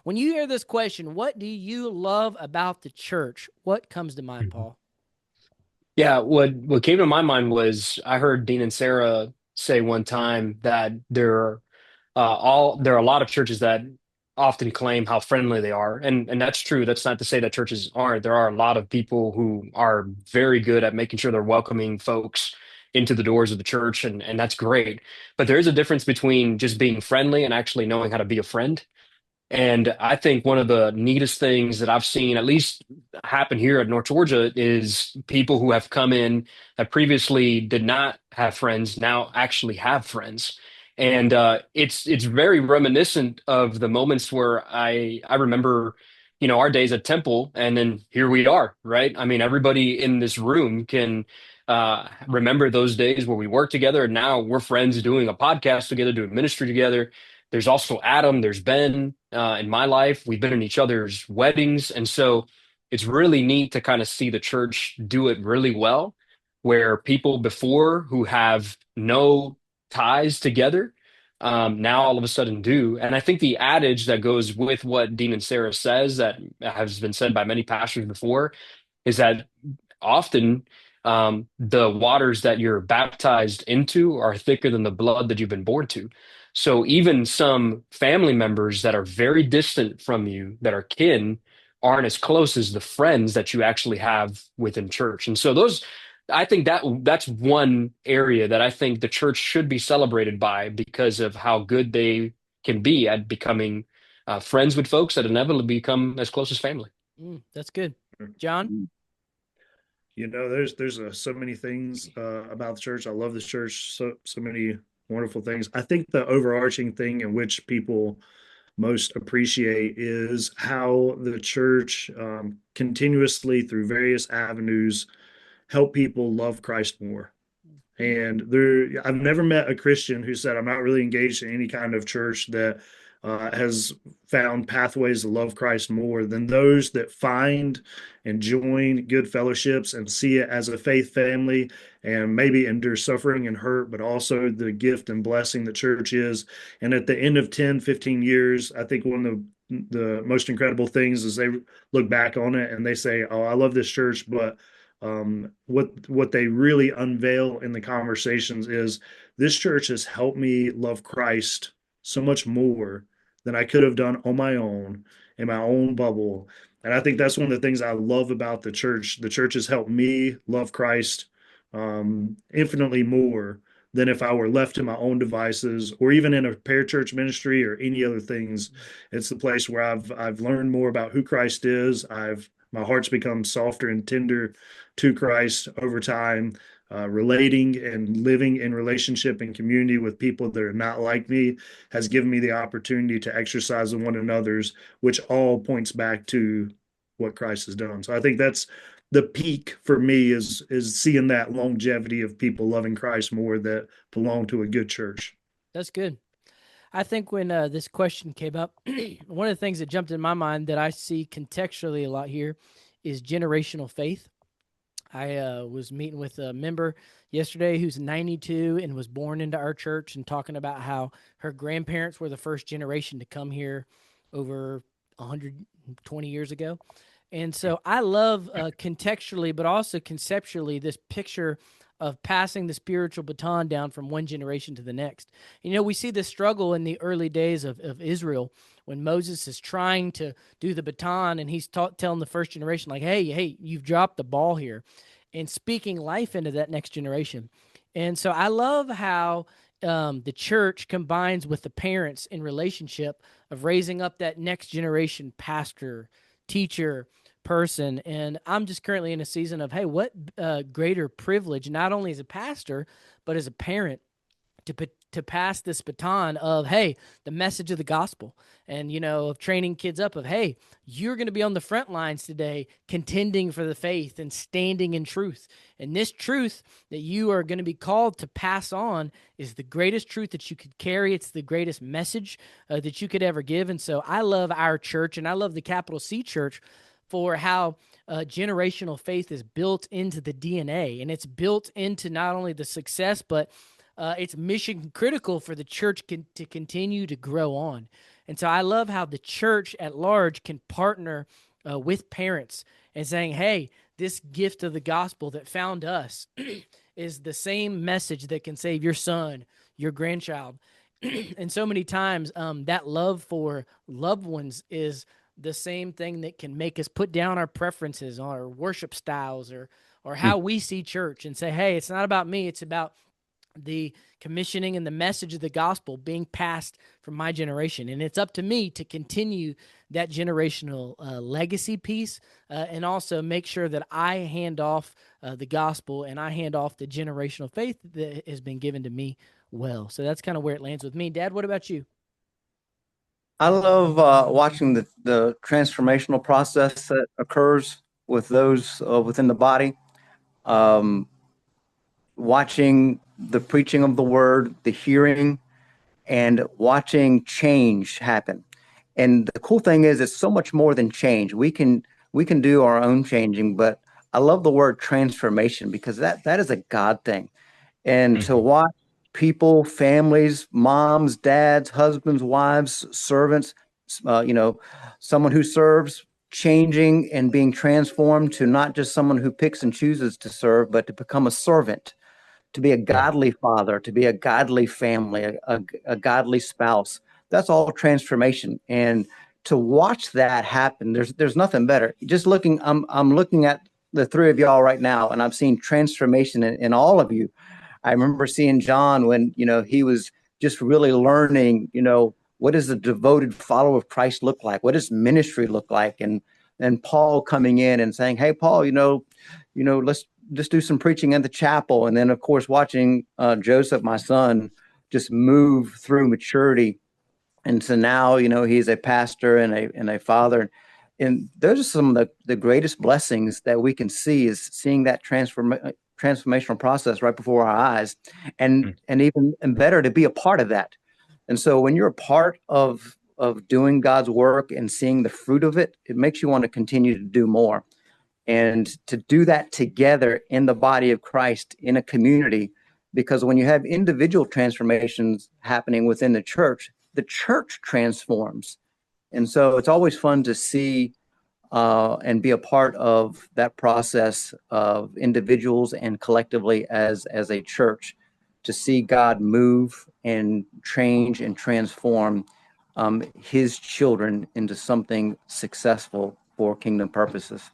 When you hear this question, what do you love about the church? What comes to mind, Mhm. Paul? Yeah, what came to my mind was I heard Dean and Sarah say one time that there are a lot of churches that often claim how friendly they are, and that's true. That's not to say that churches aren't. There are a lot of people who are very good at making sure they're welcoming folks into the doors of the church, and that's great. But there is a difference between just being friendly and actually knowing how to be a friend. And I think one of the neatest things that I've seen, at least happen here at North Georgia, is people who have come in that previously did not have friends now actually have friends. And it's very reminiscent of the moments where I remember, our days at Temple, and then here we are, right? I mean, everybody in this room can remember those days where we worked together, and now we're friends doing a podcast together, doing ministry together. There's also Adam, there's Ben in my life. We've been in each other's weddings. And so it's really neat to kind of see the church do it really well, where people before who have no ties together now all of a sudden do. And I think the adage that goes with what Dean and Sarah says, that has been said by many pastors before, is that often the waters that you're baptized into are thicker than the blood that you've been born to. So even some family members that are very distant from you, that are kin, aren't as close as the friends that you actually have within church. And so I think that's one area that I think the church should be celebrated by because of how good they can be at becoming friends with folks that inevitably become as close as family. That's good. John? There's so many things about the church. I love the church. So many wonderful things. I think the overarching thing in which people most appreciate is how the church continuously through various avenues help people love Christ more. And I've never met a Christian who said, I'm not really engaged in any kind of church that has found pathways to love Christ more than those that find and join good fellowships and see it as a faith family and maybe endure suffering and hurt, but also the gift and blessing the church is. And at the end of 10, 15 years, I think one of the most incredible things is they look back on it and they say, oh, I love this church, but what they really unveil in the conversations is this church has helped me love Christ so much more than I could have done on my own in my own bubble. And I think that's one of the things I love about the church. The church has helped me love Christ infinitely more than if I were left to my own devices or even in a parachurch ministry or any other things. It's the place where I've learned more about who Christ is. I've my heart's become softer and tender to Christ over time, relating and living in relationship and community with people that are not like me has given me the opportunity to exercise in one another's, which all points back to what Christ has done. So I think that's the peak for me is seeing that longevity of people loving Christ more that belong to a good church. That's good. I think when this question came up, one of the things that jumped in my mind that I see contextually a lot here is generational faith. I was meeting with a member yesterday who's 92 and was born into our church and talking about how her grandparents were the first generation to come here over 120 years ago. And so I love contextually, but also conceptually, this picture of passing the spiritual baton down from one generation to the next. We see this struggle in the early days of Israel when Moses is trying to do the baton and he's telling the first generation, like, hey, you've dropped the ball here, and speaking life into that next generation. And so I love how the church combines with the parents in relationship of raising up that next generation pastor, teacher, person. And I'm just currently in a season of, hey, what greater privilege, not only as a pastor, but as a parent, to pass this baton of, hey, the message of the gospel, and of training kids up of, hey, you're going to be on the front lines today contending for the faith and standing in truth, and this truth that you are going to be called to pass on is the greatest truth that you could carry. It's the greatest message that you could ever give. And so I love our church, and I love the capital C church for how generational faith is built into the DNA, and it's built into not only the success, but it's mission critical for the church to continue to grow on. And so I love how the church at large can partner with parents and saying, hey, this gift of the gospel that found us is the same message that can save your son, your grandchild. And so many times that love for loved ones is the same thing that can make us put down our preferences, our worship styles, or how we see church, and say, hey, it's not about me, it's about the commissioning and the message of the gospel being passed from my generation. And it's up to me to continue that generational legacy piece, and also make sure that I hand off the gospel, and I hand off the generational faith that has been given to me well. So that's kind of where it lands with me. Dad, what about you? I love watching the transformational process that occurs with those within the body. Um, Watching the preaching of the word, the hearing, and watching change happen. And the cool thing is, it's so much more than change. We can do our own changing, but I love the word transformation, because that is a God thing. And to watch people, families, moms, dads, husbands, wives, servants, someone who serves, changing and being transformed to not just someone who picks and chooses to serve, but to become a servant, to be a godly father, to be a godly family, a godly spouse. That's all transformation. And to watch that happen, there's nothing better. Just looking, I'm looking at the three of y'all right now, and I've seen transformation in all of you. I remember seeing John when, he was just really learning, what does a devoted follower of Christ look like? What does ministry look like? And Paul coming in and saying, hey, Paul, let's just do some preaching in the chapel. And then, of course, watching Joseph, my son, just move through maturity. And so now, he's a pastor and a father. And those are some of the greatest blessings that we can see, is seeing that transformational process right before our eyes, and even better to be a part of that. And so when you're a part of doing God's work and seeing the fruit of it, it makes you want to continue to do more. And to do that together in the body of Christ, in a community, because when you have individual transformations happening within the church transforms. And so it's always fun to see and be a part of that process of individuals and collectively as a church, to see God move and change and transform his children into something successful for kingdom purposes.